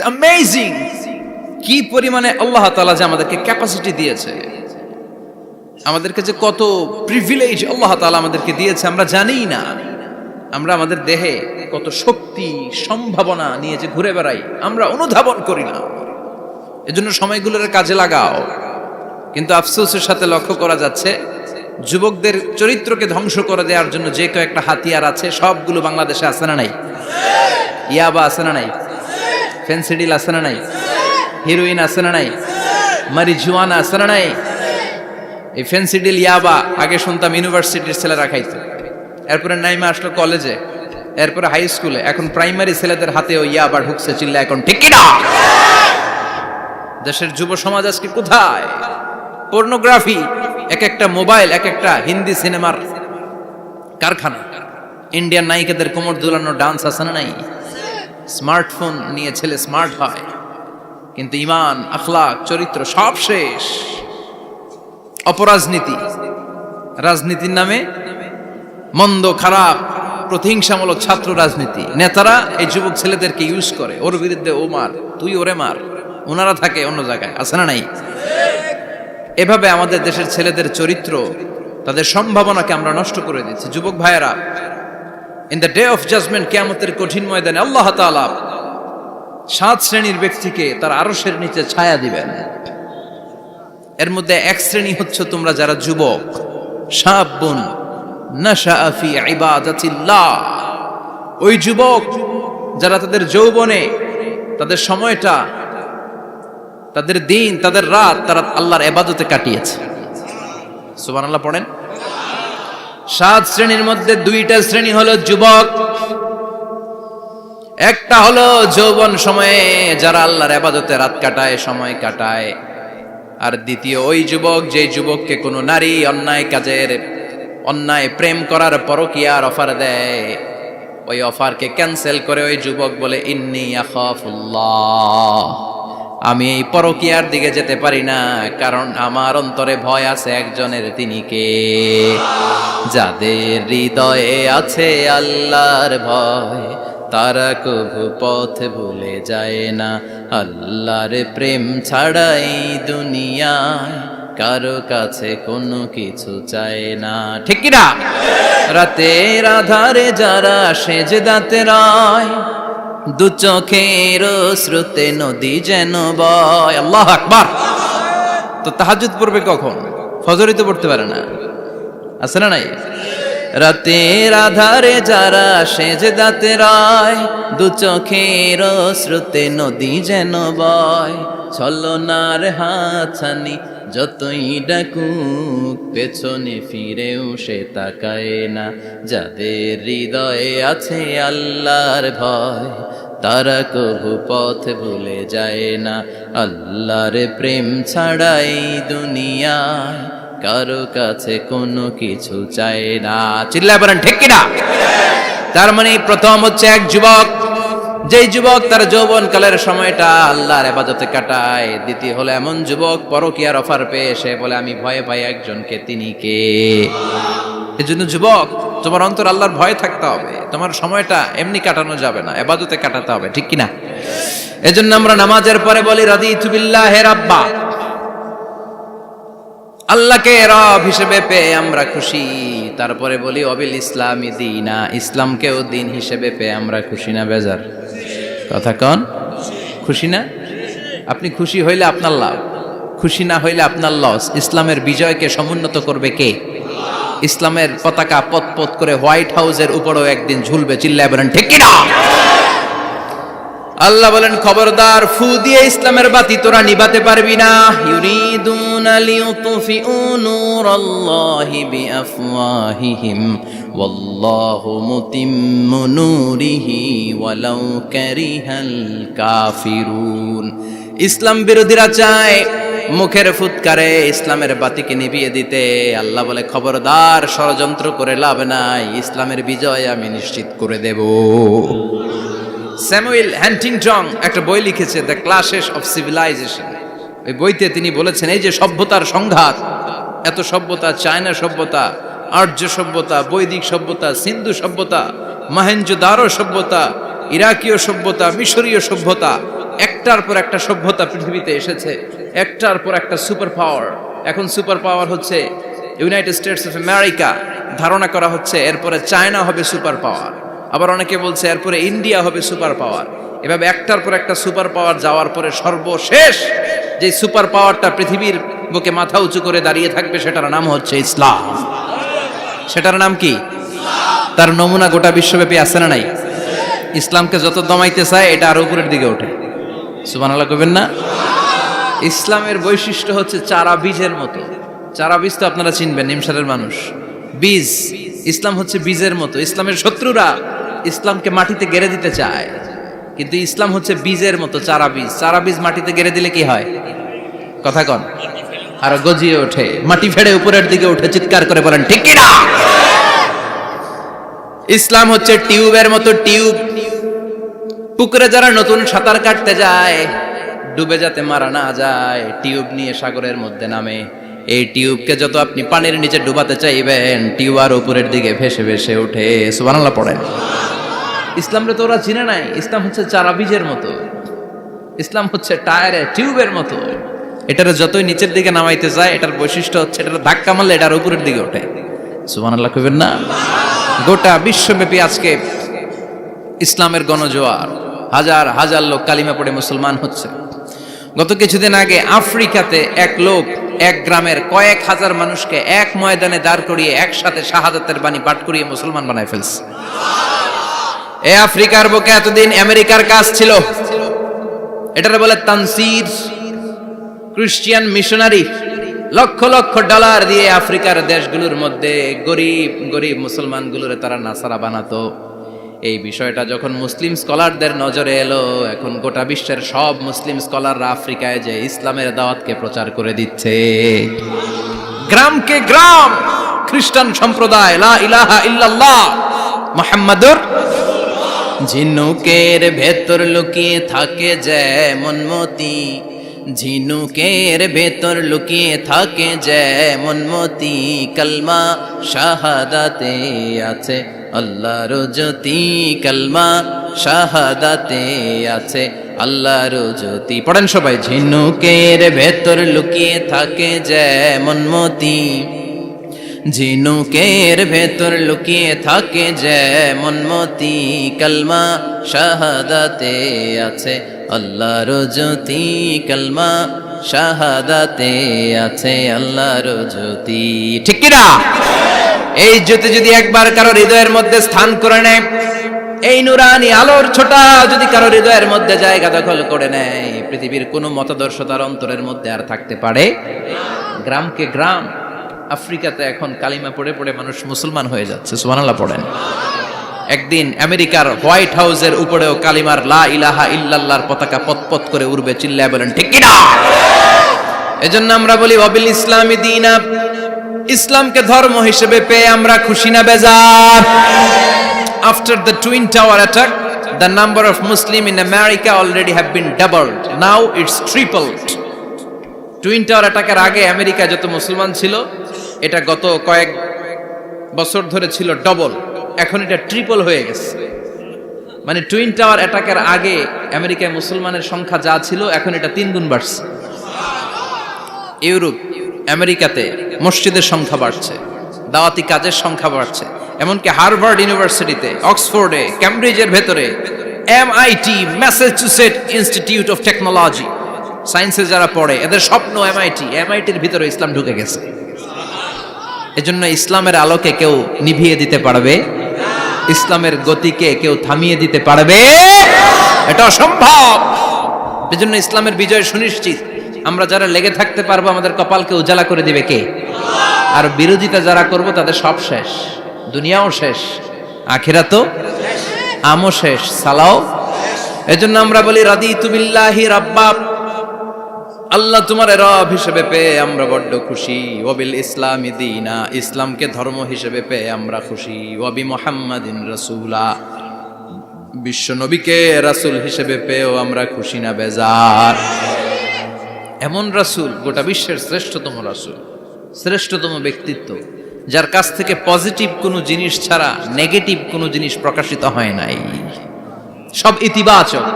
Amazing কি পরিমাণে আল্লাহ তাআলা যে আমাদেরকে ক্যাপাসিটি দিয়েছে, আমাদেরকে যে কত প্রিভিলেজ আল্লাহ তাআলা আমাদেরকে দিয়েছে আমরা জানিই না। আমরা আমাদের দেহে কত শক্তি সম্ভাবনা নিয়ে যে ঘুরে বেড়াই আমরা অনুধাবন করি না। এজন্য সময়গুলোর কাজে লাগাও। কিন্তু আফসোসের সাথে লক্ষ্য করা যাচ্ছে যুবকদের চরিত্রকে ধ্বংস করে দেওয়ার জন্য যে কয়েকটা হাতিয়ার আছে সবগুলো বাংলাদেশে আছে না নাই? ইয়াবা আছে না নাই? ফেন্সিডিল আছে না নাই? হিরোইন আছে না নাই? মারিজুয়ানা আছে না নাই? এই ফেন্সিডিল ইয়াবা আগে শুনতাম ইউনিভার্সিটির ছেলেরা খাইতো, এরপরে নাইমা আসলো কলেজে, এরপরে হাই স্কুলে, এখন প্রাইমারি ছেলেদের হাতেও ইয়াবা ঢুকছে। চিল্লা এখন ঠিক কি না? দেশের যুব সমাজ আজকে কোথায়? পর্নোগ্রাফি, এক একটা মোবাইল এক একটা হিন্দি সিনেমার কারখানা। ইন্ডিয়ান নায়িকাদের কোমর দুলানো ডান্স আছে না নাই? স্মার্টফোন নিয়ে ছেলে স্মার্ট হয়, কিন্তু ঈমান আখলাক চরিত্র সব শেষ। অপরাজনীতি, রাজনীতির নামে মন্দ খারাপ প্রতিহিংসামূলক ছাত্র রাজনীতি, নেতারা এই যুবক ছেলেদেরকে ইউজ করে, ওর বিরুদ্ধে ও মার, তুই ওরে মার, ওনারা থাকে অন্য জায়গায়, আছে না নাই? এভাবে আমাদের দেশের ছেলেদের চরিত্র, তাদের সম্ভাবনাকে আমরা নষ্ট করে দিচ্ছি। যুবক ভাইয়েরা, in the day of judgement, কিয়ামতের কঠিন ময়দানে আল্লাহ তাআলা 7 শ্রেণীর ব্যক্তিকে তার আরশের নিচে ছায়া দিবেন। এর মধ্যে এক শ্রেণী হচ্ছে তোমরা যারা যুবক, শাবুন নাশাআ ফি ইবাদাতিল্লাহ, ওই যুবক যারা তাদের যৌবনে তাদের সময়টা, তাদের দিন, তাদের রাত তারা আল্লাহর ইবাদতে কাটিয়েছে। সুবহানাল্লাহ পড়েন। 7 শ্রেণীর মধ্যে 2টা শ্রেণী হলো যুবক। একটা হলো যৌবন সময়ে যারা আল্লাহর ইবাদতে রাত কাটায়, সময় কাটায়। আর দ্বিতীয় ওই যুবক যে যুবককে কোনো নারী অন্যায় কাজের, অন্যায় প্রেম করার পরকীয়ার অফার দেয়, ওই অফারকে ক্যান্সেল করে ওই যুবক বলে ইন্নী আখাফুল্লাহ, আমি এই পরকীয়ার দিকে যেতে পারি না, কারণ আমার অন্তরে ভয় আছে একজনের, তিনি কে? যাদের হৃদয়ে আছে আল্লাহর ভয় তারা কবু পথ ভুলে যায় না। আল্লাহর প্রেম ছাড়াই দুনিয়ায় কারো কাছে কোনো কিছু চায় না, ঠিক কি না? রাতের আধারে যারা সেজদাতে রয়, দু চোখের শ্রুতে নদী যেন বয়। আল্লাহু আকবার। তো তাহাজ্জুদ পড়বে কখন? ফজরই তো পড়তে পারে না, আছে না নাই? রাতের আধারে যারা সেজদাতে রয়, দু চোখের শ্রুতে নদী যেন বয়। ছলনার হাতছানি যতই ডাকুক পেছনে ফিরেও সে তাকায় না। যাদের হৃদয়ে আছে আল্লাহর ভয় তারা কবু পথ ভুলে যায় না। আল্লাহর প্রেম ছাড়াই দুনিয়ায় কারো কাছে কোনো কিছু চায় না। চিল্লায় বলেন ঠিক কিনা? তার মানে প্রথম হচ্ছে এক যুবক, যেই যুবক তার যৌবন কালের সময়টা আল্লাহর ইবাদতে কাটায়। দ্বিতীয় হলো এমন যুবক পরকীয়ার অফার পেয়ে সে বলে আমি ভয় পাই একজনকে, তিনি কে? এজন্য যুবক, তোমার অন্তর আল্লাহর ভয় থাকতে হবে। তোমার সময়টা এমনি কাটানো যাবে না, ইবাদতে কাটাতে হবে, ঠিক কিনা? এজন্য আমরা নামাজের পরে বলি রাদিতু বিল্লাহি রাব্বা, আল্লাহকে রব হিসেবে পেয়ে আমরা খুশি। তারপরে বলি অবিল ইসলামি দীনা, ইসলামকেও দিন হিসেবে পেয়ে আমরা খুশি না বেজার? কথা কন, খুশি না? আপনি খুশি হইলে আপনার লাভ, খুশি না হইলে আপনার লস। ইসলামের বিজয়কে সমুন্নত করবে কে? ইসলামের পতাকা পথ পথ করে হোয়াইট হাউসের উপরেও একদিন ঝুলবে। চিল্লায় বলেন ঠিক কিনা? আল্লাহ বলেন খবরদার, ফু দিয়ে ইসলামের বাতি তোরা নিভাতে পারবি না। ইউরিদুনা লিউতফিউ নূরাল্লাহি বিআফওয়াহিহিম ওয়াল্লাহু মুতিম্মু নূরিহি ওয়ালাউ কারিহাল কাফিরুন। ইসলাম বিরোধীরা চায় মুখের ফুৎকারে ইসলামের বাতিকে নিভিয়ে দিতে। আল্লাহ বলে খবরদার, ষড়যন্ত্র করে লাভ নাই, ইসলামের বিজয় আমি নিশ্চিত করে দেব। স্যামুয়েল হ্যান্টিংটন একটা বই লিখেছে, দ্য ক্লাশেস অফ সিভিলাইজেশন। ওই বইতে তিনি বলেছেন এই যে সভ্যতার সংঘাত, এত সভ্যতা, চায়না সভ্যতা, আর্য সভ্যতা, বৈদিক সভ্যতা, সিন্ধু সভ্যতা, মহেঞ্জোদারো সভ্যতা, ইরাকীয় সভ্যতা, মিশরীয় সভ্যতা, একটার পর একটা সভ্যতা পৃথিবীতে এসেছে, একটার পর একটা সুপার পাওয়ার। এখন সুপার পাওয়ার হচ্ছে ইউনাইটেড স্টেটস অফ আমেরিকা, ধারণা করা হচ্ছে এরপরে চায়না হবে সুপার পাওয়ার, আবার অনেকে বলছে এরপরে ইন্ডিয়া হবে সুপার পাওয়ার। এভাবে একটার পর একটা সুপার পাওয়ার যাওয়ার পরে সর্বশেষ যে সুপার পাওয়ারটা পৃথিবীর বুকে মাথা উঁচু করে দাঁড়িয়ে থাকবে সেটার নাম হচ্ছে ইসলাম। সেটার নাম কি? তার নমুনা গোটা বিশ্বব্যাপী আছে না নাই? ইসলামকে যত দমাইতে চায় এটা আরো উপরের দিকে ওঠে। সুবহানাল্লাহ কইবেন না? ইসলামের বৈশিষ্ট্য হচ্ছে চারা বীজের মতো। চারা বীজ তো আপনারা চিনবেন, নিমসারের মানুষ। বীজ, ইসলাম হচ্ছে বীজের মতো। ইসলামের শত্রুরা ইসলামকে মাটিতে গেড়ে দিতে চায়, কিন্তু ইসলাম হচ্ছে বীজের মতো, চারা বীজ। চারা বীজ মাটিতে গেড়ে দিলে কি হয়? কথা কন। আর গজিয়ে ওঠে, মাটি ফেড়ে উপরের দিকে উঠে চিৎকার করে বলেন ঠিক কি না? ইসলাম হচ্ছে টিউবের মতো। টিউব, পুকুরে যারা নতুন সাঁতার কাটতে যায় ডুবে যাতে মারা না যায়, টিউব নিয়ে সাগরের মধ্যে নামে। এই টিউবকে যত আপনি পানির নিচে ডুবাতে চাইবেন, টিউব আর উপরের দিকে ভেসে ভেসে ওঠে। সুবহানাল্লাহ পড়েন। ইসলামরে তো ওরা চিনে নাই। ইসলাম হচ্ছে চারা বীজের মতো, ইসলাম হচ্ছে টায়ারে টিউবের মতো। এটারে যতই নিচের দিকে নামাইতে যায়, এটার বৈশিষ্ট্য হচ্ছে এটার ধাক্কা মারলে এটার উপরের দিকে ওঠে। সুবহানাল্লাহ কইবেন না? গোটা বিশ্বব্যাপী আজকে ইসলামের গণজোয়ার, হাজার হাজার লোক কালিমা পড়ে মুসলমান হচ্ছে। গত কিছুদিন আগে আফ্রিকাতে এক লোক এক গ্রামের কয়েক হাজার মানুষকে এক ময়দানে দাঁড় করিয়ে একসাথে শাহাদাতের বাণী পাঠ করিয়ে মুসলমান বানায় ফেলছে। এই আফ্রিকার বুকে এতদিন আমেরিকার কাজ ছিল, এটারে বলে Tansir, Christian missionary. Lakh lakh dollar দিয়ে আফ্রিকার দেশগুলোর মধ্যে গরিব গরিব মুসলমানগুলোরে তারা নাসারা বানাতো। এই বিষয়টা যখন মুসলিম স্কলারদের নজরে এলো, এখন গোটা বিশ্বের সব মুসলিম স্কলাররা আফ্রিকায় যে ইসলামের দাওয়াতকে প্রচার করে দিচ্ছে। গ্রামকে গ্রাম খ্রিস্টান সম্প্রদায় লা ইলাহা ইল্লাল্লাহ মুহাম্মাদুর। ঝিনুকের ভেতর লুকিয়ে থাকে যেমন মতি, ঝিনুকের ভেতর লুকিয়ে থাকে যেমন মতি, কলমা শাহাদাতে আছে আল্লাহর জ্যোতি, কলমা শাহাদাতে আছে আল্লাহর জ্যোতি। পড়েন সবাই। ঝিনুকের ভেতর লুকিয়ে থাকে যেমন মতি, ঝিনুকের ভেতর লুকিয়ে থাকে যেমন মতি, কলমা শাহাদাতে আছে আল্লাহর জ্যোতি, কলমা শাহাদাতে আছে আল্লাহর জ্যোতি। ঠিক কি না? এই জ্যোতি যদি একবার কারো হৃদয়ের মধ্যে স্থান করে নেয়, এই নুরানি আলোর ছোটা যদি কারো হৃদয়ের মধ্যে জায়গা দখল করে নেয়, পৃথিবীর কোনো মতাদর্শ তার অন্তরের মধ্যে আর থাকতে পারে। গ্রামকে গ্রাম আফ্রিকাতে এখন কালিমা পড়ে পড়ে মানুষ মুসলমান হয়ে যাচ্ছে। সুবহানাল্লাহ পড়েন। একদিন আমেরিকার হোয়াইট হাউসের উপরেও কালিমার লা ইলাহা ইল্লাল্লাহর পতাকা পতপত করে উড়বে। চিল্লায় বলেন ঠিক কি না? এজন্য আমরা বলি ওয়াবিল ইসলামি দীনা, ইসলামকে ধর্ম হিসেবে পেয়ে আমরা খুশি না বেজার? After the Twin Tower attack, the number of Muslims in America already have been doubled. Now it's tripled. Twin tower অ্যাটাকের আগে আমেরিকা যত মুসলমান ছিল, এটা গত কয়েক বছর ধরে ছিল ডবল, এখন এটা ট্রিপল হয়ে গেছে। মানে টুইন টাওয়ার অ্যাটাকের আগে আমেরিকায় মুসলমানের সংখ্যা যা ছিল, এখন এটা 3 গুণ বাড়ছে। ইউরোপ, আমেরিকাতে মসজিদের সংখ্যা বাড়ছে, দাওয়াতি কাজের সংখ্যা বাড়ছে। এমনকি হার্ভার্ড ইউনিভার্সিটিতে, অক্সফোর্ডে, ক্যামব্রিজের ভেতরে, MIT, Massachusetts institute of technology, সায়েন্সে যারা পড়ে এদের স্বপ্ন এমআইটির ভিতরে ইসলাম ঢুকে গেছে। এজন্য ইসলামের আলোকে কেউ নিভিয়ে দিতে পারবে? ইসলামের গতিকে কেউ থামিয়ে দিতে পারবে? এটা অসম্ভব। এজন্য ইসলামের বিজয় সুনিশ্চিত। আমরা যারা লেগে থাকতে পারবো, আমাদের কপালকে উজালা করে দিবে কে? আর বিরোধিতা যারা করব তাদের সব শেষ, দুনিয়াও শেষ, আখিরাতও আমও শেষ, সালাও। এজন্য আমরা বলি রাদিতু বিল্লাহি রাব্বা, আল্লাহ তোমার রব হিসেবে পেয়ে আমরা বড্ড খুশি। ওয়াবিল ইসলামি দীনা, ইসলামকে ধর্ম হিসেবে পেয়ে আমরা খুশি। ওয়াবি মুহাম্মাদিন রাসূলা, বিশ্ব নবীকে রাসূল হিসেবে পেয়েও আমরা খুশি না বেজার? এমন রাসূল, গোটা বিশ্বের শ্রেষ্ঠতম রাসূল, শ্রেষ্ঠতম ব্যক্তিত্ব, যার কাছ থেকে পজিটিভ কোনো জিনিস ছাড়া নেগেটিভ কোনো জিনিস প্রকাশিত হয় নাই, সব ইতিবাচক।